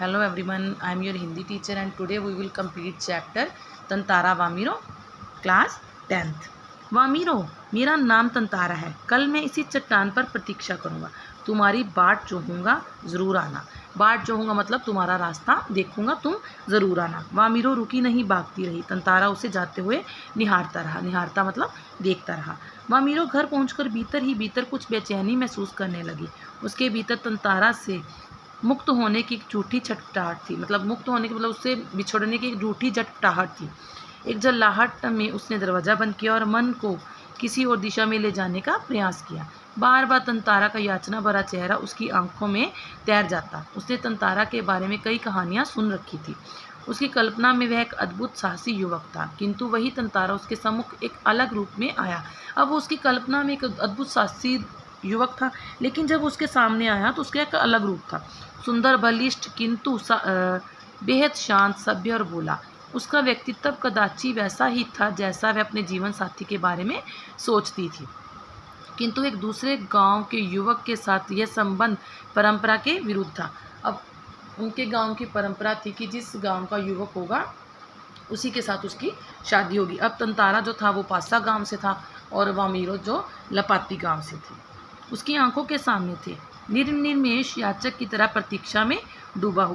Hello everyone, I am your Hindi teacher and today we will complete chapter Tantara Vamiro class 10th। Vamiro, मेरा नाम तंतारा है। कल मैं इसी चट्टान पर प्रतीक्षा करूँगा। तुम्हारी बाट जोहूँगा, ज़रूर आना। बाट जोहूँगा मतलब तुम्हारा रास्ता देखूँगा, तुम ज़रूर आना। वामीरो रुकी नहीं, भागती रही। तंतारा उसे जाते हुए निहारता रहा। निहारता मतलब देखता रहा। वामीरो घर पहुँचकर भीतर कुछ बेचैनी महसूस करने लगी। उसके भीतर तंतारा से मुक्त होने की एक झूठी छटपटाहट थी। मतलब मुक्त होने की मतलब उससे बिछोड़ने की एक झूठी झटपटाहट थी। एक जल्लाहट में उसने दरवाज़ा बंद किया और मन को किसी और दिशा में ले जाने का प्रयास किया। बार बार तंतारा का याचना भरा चेहरा उसकी आंखों में तैर जाता। उसने तंतारा के बारे में कई कहानियाँ सुन रखी थी। उसकी कल्पना में वह एक अद्भुत साहसी युवक था, किंतु वही तंतारा उसके सम्मुख एक अलग रूप में आया। अब वो उसकी कल्पना में एक अद्भुत साहसी युवक था, लेकिन जब उसके सामने आया तो उसका एक अलग रूप था। सुंदर, बलिष्ठ, किंतु बेहद शांत, सभ्य और भोला। उसका व्यक्तित्व कदाचि वैसा ही था जैसा वह अपने जीवन साथी के बारे में सोचती थी, किंतु एक दूसरे गांव के युवक के साथ यह संबंध परंपरा के विरुद्ध था। अब उनके गांव की परंपरा थी कि जिस गांव का युवक होगा उसी के साथ उसकी शादी होगी। अब तंतारा जो था वो पासा गांव से था और वामीरो जो लपाती गांव से थी। उसकी आंखों के सामने थे, निर्निमेष याचक की तरह प्रतीक्षा में डूबा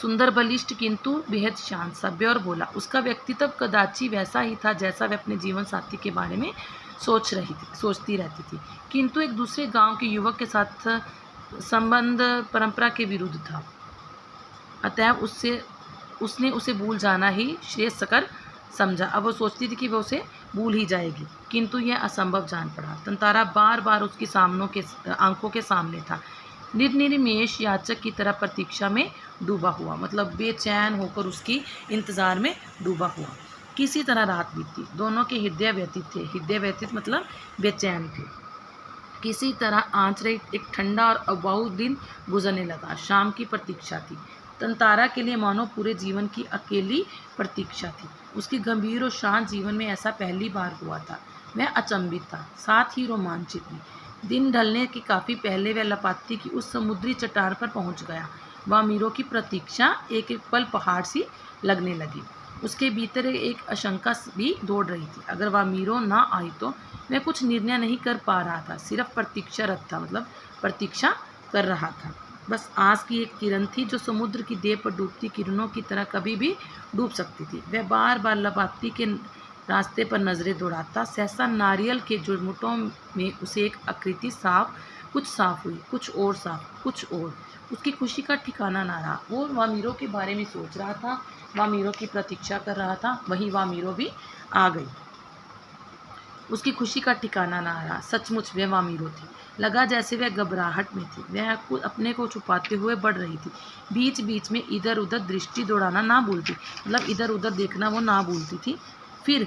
सुंदर, बलिष्ठ, किंतु बेहद शांत, सभ्य और भोला। उसका व्यक्तित्व कदाचि वैसा ही था जैसा वह अपने जीवन साथी के बारे में सोचती रहती थी, किंतु एक दूसरे गांव के युवक के साथ संबंध परंपरा के विरुद्ध था। अतएव उसने उसे भूल जाना ही श्रेयस्कर समझा। अब वो सोचती थी कि वह उसे भूल ही जाएगी, किंतु यह असंभव जान पड़ा। तंतारा बार बार उसकी आंखों के सामने था, निर्निमेष याचक की तरह प्रतीक्षा में डूबा हुआ, मतलब बेचैन होकर उसकी इंतज़ार में डूबा हुआ। किसी तरह रात बीती। दोनों के हृदय व्यथित थे। हृदय व्यथित मतलब बेचैन थे। किसी तरह आंचरे एक ठंडा और अबाऊ दिन गुजरने लगा। शाम की प्रतीक्षा थी। तंतारा के लिए मानो पूरे जीवन की अकेली प्रतीक्षा थी। उसकी गंभीर और शांत जीवन में ऐसा पहली बार हुआ था। वह अचंभित था, साथ ही रोमांचित भी। दिन ढलने के काफ़ी पहले वह लपाती की उस समुद्री चट्टान पर पहुंच गया। वामीरो की प्रतीक्षा एक एक पल पहाड़ सी लगने लगी। उसके भीतर एक आशंका भी दौड़ रही थी। अगर वामीरो ना आई तो वह कुछ निर्णय नहीं कर पा रहा था, सिर्फ प्रतीक्षारत था, मतलब प्रतीक्षा कर रहा था। बस आस की एक किरण थी जो समुद्र की देह पर डूबती किरणों की तरह कभी भी डूब सकती थी। वह बार बार लपाती के रास्ते पर नजरें दौड़ाता। सहसा नारियल के झुरमुटों में उसे एक आकृति कुछ साफ हुई, कुछ और साफ, कुछ और। उसकी खुशी का ठिकाना ना रहा। वो वामीरो के बारे में सोच रहा था, वामीरो की प्रतीक्षा कर रहा था, वहीं वामीरो भी आ गई। उसकी खुशी का ठिकाना ना रहा। सचमुच वह वामीरो थी। लगा जैसे वह घबराहट में थी। वह अपने को छुपाते हुए बढ़ रही थी। बीच बीच में इधर उधर दृष्टि दौड़ाना ना भूलती, मतलब इधर उधर देखना वो ना भूलती थी। फिर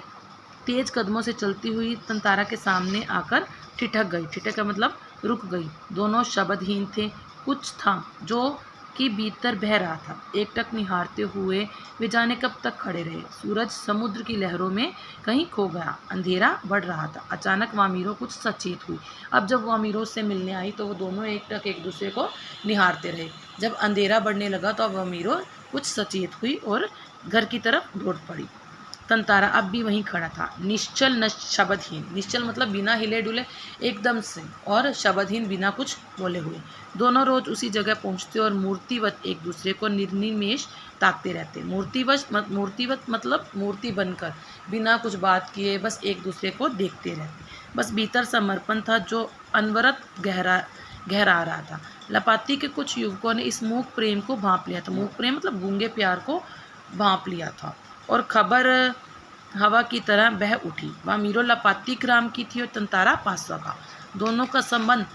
तेज कदमों से चलती हुई तंतारा के सामने आकर ठिठक गई। ठिठक का मतलब रुक गई। दोनों शब्दहीन थे। कुछ था जो कि भीतर बह रहा था। एकटक निहारते हुए वे जाने कब तक खड़े रहे। सूरज समुद्र की लहरों में कहीं खो गया। अंधेरा बढ़ रहा था। अचानक वामीरो कुछ सचेत हुई। अब जब वामीरो से मिलने आई तो वो दोनों एकटक एक दूसरे को निहारते रहे। जब अंधेरा बढ़ने लगा तो वामीरो कुछ सचेत हुई और घर की तरफ दौड़ पड़ी। तंतारा अब भी वहीं खड़ा था, निश्चल, शब्दहीन। निश्चल मतलब बिना हिले डुले एकदम से, और शब्दहीन बिना कुछ बोले हुए। दोनों रोज उसी जगह पहुंचते और मूर्तिवत एक दूसरे को निर्निमेष ताकते रहते। मूर्तिवत मतलब मूर्ति बनकर, बिना कुछ बात किए बस एक दूसरे को देखते रहते। बस भीतर समर्पण था जो अनवरत गहरा रहा था। लपाती के कुछ युवकों ने इस मूक प्रेम को भांप लिया था। मूक प्रेम मतलब गूंगे प्यार को भांप लिया था और खबर हवा की तरह बह उठी। वामीरो लपाती ग्राम की थी और तंतारा पासा का। दोनों का संबंध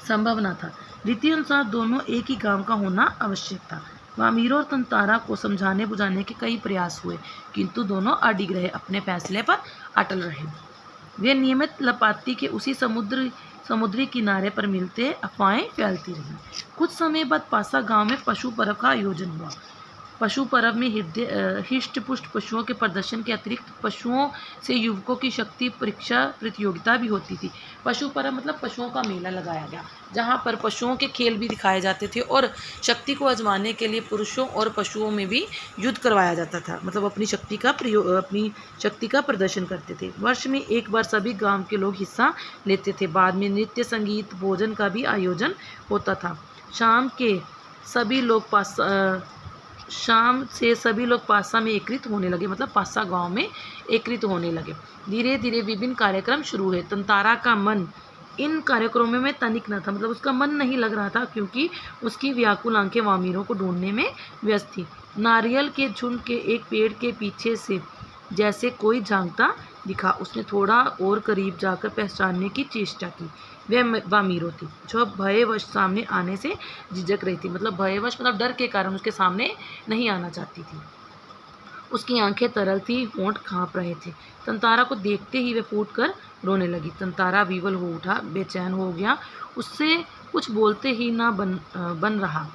संभव न था। रीति अनुसार दोनों एक ही गांव का होना आवश्यक था। वामीरो और तंतारा को समझाने बुझाने के कई प्रयास हुए, किंतु दोनों अडिग रहे, अपने फैसले पर अटल रहे। वे नियमित लपाती के उसी समुद्री किनारे पर मिलते, अफवाहें फैलती रहीं। कुछ समय बाद पासा गांव में पशु पर्व का आयोजन हुआ। पशु पर्व में हिष्ट पुष्ट पशुओं के प्रदर्शन के अतिरिक्त पशुओं से युवकों की शक्ति परीक्षा प्रतियोगिता भी होती थी। पशु पर्व मतलब पशुओं का मेला लगाया गया, जहाँ पर पशुओं के खेल भी दिखाए जाते थे और शक्ति को आजमाने के लिए पुरुषों और पशुओं में भी युद्ध करवाया जाता था। मतलब अपनी शक्ति का प्रदर्शन करते थे। वर्ष में एक बार सभी गांव के लोग हिस्सा लेते थे। बाद में नृत्य, संगीत, भोजन का भी आयोजन होता था। शाम से सभी लोग पासा में एकत्रित होने लगे, मतलब पासा गांव में एकत्रित होने लगे। धीरे धीरे विभिन्न कार्यक्रम शुरू हुए। तंतारा का मन इन कार्यक्रमों में तनिक न था, मतलब उसका मन नहीं लग रहा था, क्योंकि उसकी व्याकुल आंखें वामीरों को ढूंढने में व्यस्त थी। नारियल के झुंड के एक पेड़ के पीछे से जैसे कोई झांकता दिखा। उसने थोड़ा और करीब जाकर पहचानने की चेष्टा की। वह वामीरो थी, जो भयवश सामने आने से झिझक रही थी। मतलब भयवश मतलब डर के कारण उसके सामने नहीं आना चाहती थी। उसकी आंखें तरल थी, होंठ कांप रहे थे। तंतारा को देखते ही वह फूट कर रोने लगी। तंतारा विवल हो उठा, बेचैन हो गया। उससे कुछ बोलते ही ना बन रहा।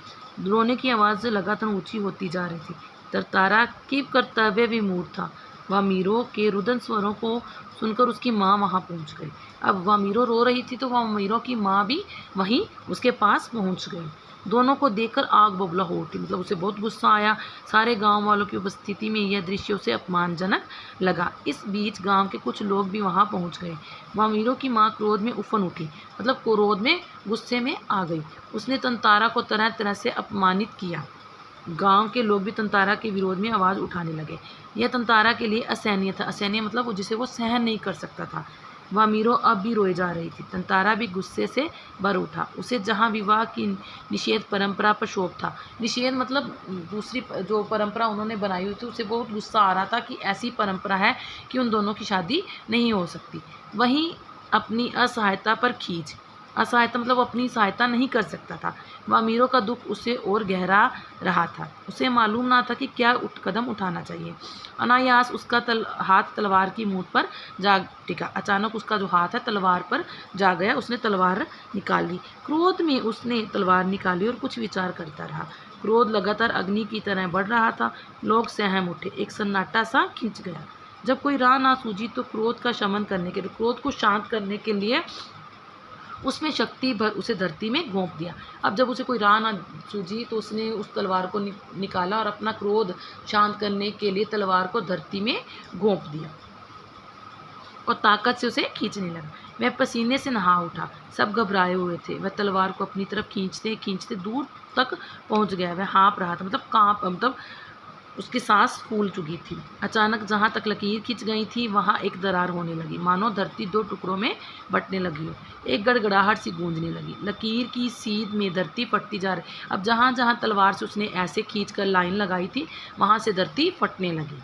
रोने की आवाज़ लगातार ऊंची होती जा रही थी। तंतारा की कर्तव्य विमूढ़ था। वामीरो के रुदन स्वरों को सुनकर उसकी माँ वहाँ पहुँच गई। अब वामीरो रो रही थी तो वामीरो की माँ भी वहीं उसके पास पहुँच गई। दोनों को देखकर आग बबूला हो उठी। मतलब उसे बहुत गुस्सा आया। सारे गांव वालों की उपस्थिति में यह दृश्य उसे अपमानजनक लगा। इस बीच गांव के कुछ लोग भी वहां पहुंच गए। वामीरो की मां क्रोध में उफन उठी, मतलब क्रोध में, गुस्से में आ गई। उसने तंतारा को तरह तरह से अपमानित किया। गांव के लोग भी तंतारा के विरोध में आवाज़ उठाने लगे। यह तंतारा के लिए असहनीय था। असहनीय मतलब जिसे वो सहन नहीं कर सकता था। वामीरो अब भी रोए जा रही थी। तंतारा भी गुस्से से भर उठा। उसे जहाँ विवाह की निषेध परंपरा पर शोभ था। निषेध मतलब दूसरी जो परंपरा उन्होंने बनाई हुई थी, उसे बहुत गुस्सा आ रहा था कि ऐसी परंपरा है कि उन दोनों की शादी नहीं हो सकती। वहीं अपनी असहायता पर खींच। असहायता मतलब अपनी सहायता नहीं कर सकता था। वामीरो का दुख उसे और गहरा रहा था। उसे मालूम ना था कि क्या कदम उठाना चाहिए। अनायास उसका हाथ तलवार की मूठ पर जा टिका। अचानक उसका जो हाथ है तलवार पर जा गया। उसने तलवार निकाल ली। क्रोध में उसने तलवार निकाली और कुछ विचार करता रहा। क्रोध लगातार अग्नि की तरह बढ़ रहा था। लोग सहम उठे। एक सन्नाटा सा खिंच गया। जब कोई राह ना सूझी तो क्रोध को शांत करने के लिए उसमें शक्ति भर उसे धरती में घोंप दिया। अब जब उसे कोई राह ना सूझी तो उसने उस तलवार को निकाला और अपना क्रोध शांत करने के लिए तलवार को धरती में घोंप दिया और ताकत से उसे खींचने लगा। वह पसीने से नहा उठा। सब घबराए हुए थे। वह तलवार को अपनी तरफ खींचते खींचते दूर तक पहुंच गया। वह हाँप रहा था, मतलब उसकी सांस फूल चुकी थी। अचानक जहाँ तक लकीर खिंच गई थी वहाँ एक दरार होने लगी, मानो धरती दो टुकड़ों में बंटने लगी हो। एक गड़गड़ाहट सी गूंजने लगी। लकीर की सीध में धरती फटती जा रही। अब जहाँ जहाँ तलवार से उसने ऐसे खींचकर लाइन लगाई थी वहाँ से धरती फटने लगी।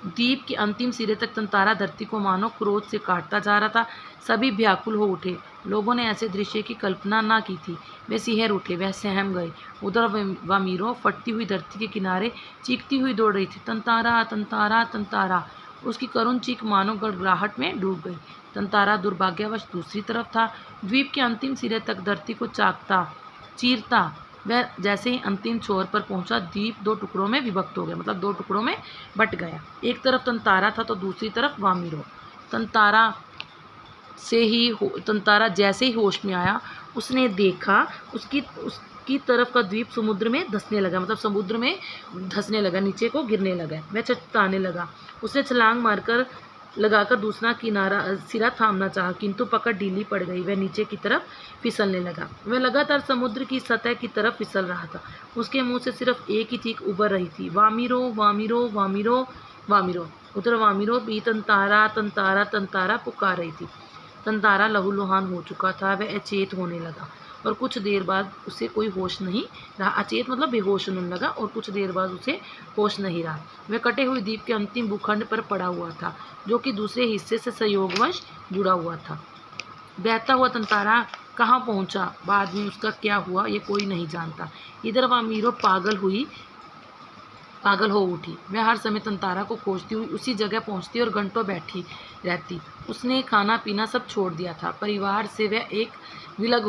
द्वीप के अंतिम सिरे तक तंतारा धरती को मानो क्रोध से काटता जा रहा था। सभी व्याकुल हो उठे। लोगों ने ऐसे दृश्य की कल्पना ना की थी। वे सिहर उठे, वे सहम गए। उधर वामीरो फटती हुई धरती के किनारे चीखती हुई दौड़ रही थी। तंतारा, तंतारा, तंतारा। उसकी करुण चीख मानो गड़गड़ाहट में डूब गई। तंतारा दुर्भाग्यवश दूसरी तरफ था। द्वीप के अंतिम सिरे तक धरती को चीरता वह जैसे ही अंतिम छोर पर पहुंचा, द्वीप दो टुकड़ों में विभक्त हो गया, मतलब दो टुकड़ों में बट गया। एक तरफ तंतारा था तो दूसरी तरफ वामीरो। तंतारा जैसे ही होश में आया उसने देखा उसकी तरफ का द्वीप समुद्र में धंसने लगा, मतलब समुद्र में धंसने लगा, नीचे को गिरने लगा। वह चट्टाने लगा। उसने छलांग लगाकर दूसरा सिरा थामना चाहा, किंतु पकड़ ढीली पड़ गई। वह नीचे की तरफ फिसलने लगा। वह लगातार समुद्र की सतह की तरफ फिसल रहा था। उसके मुंह से सिर्फ एक ही चीख उभर रही थी, वामीरो, वामीरो, वामीरो, वामीरो। उधर वामीरो भी तंतारा, तंतारा, तंतारा पुकार रही थी। तंतारा लहूलुहान हो चुका था। वह अचेत होने लगा और कुछ देर बाद उसे कोई होश नहीं रहा। अचेत मतलब बेहोश होने लगा और कुछ देर बाद उसे होश नहीं रहा। वह कटे हुए द्वीप के अंतिम भूखंड पर पड़ा हुआ था, जो कि दूसरे हिस्से से संयोगवश जुड़ा हुआ था। बहता हुआ तंतारा कहाँ पहुँचा, बाद में उसका क्या हुआ, ये कोई नहीं जानता। इधर वामीरो पागल हो उठी। वह हर समय तंतारा को खोजती हुई उसी जगह पहुंचती और घंटों बैठी रहती। उसने खाना पीना सब छोड़ दिया था। परिवार से वह अलग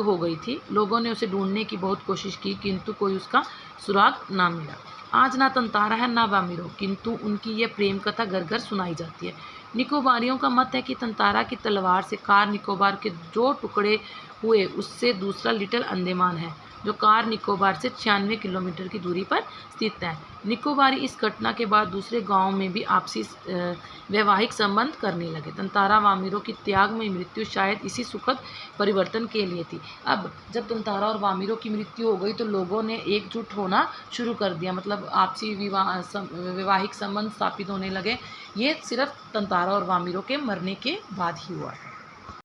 हो गई थी। लोगों ने उसे ढूंढने की बहुत कोशिश की, किंतु कोई उसका सुराग ना मिला। आज ना तंतारा है ना वामिरो, किंतु उनकी यह प्रेम कथा घर घर सुनाई जाती है। निकोबारियों का मत है कि तंतारा की तलवार से कार निकोबार के जो टुकड़े हुए उससे दूसरा लिटिल अंडमान है, जो कार निकोबार से 96 किलोमीटर की दूरी पर स्थित है। निकोबारी इस घटना के बाद दूसरे गांवों में भी आपसी वैवाहिक संबंध करने लगे। तंतारा वामिरो की त्याग में मृत्यु शायद इसी सुखद परिवर्तन के लिए थी। अब जब तंतारा और वामिरो की मृत्यु हो गई तो लोगों ने एकजुट होना शुरू कर दिया, मतलब आपसी वैवाहिक संबंध स्थापित होने लगे। ये सिर्फ तंतारा और वामिरो के मरने के बाद ही हुआ।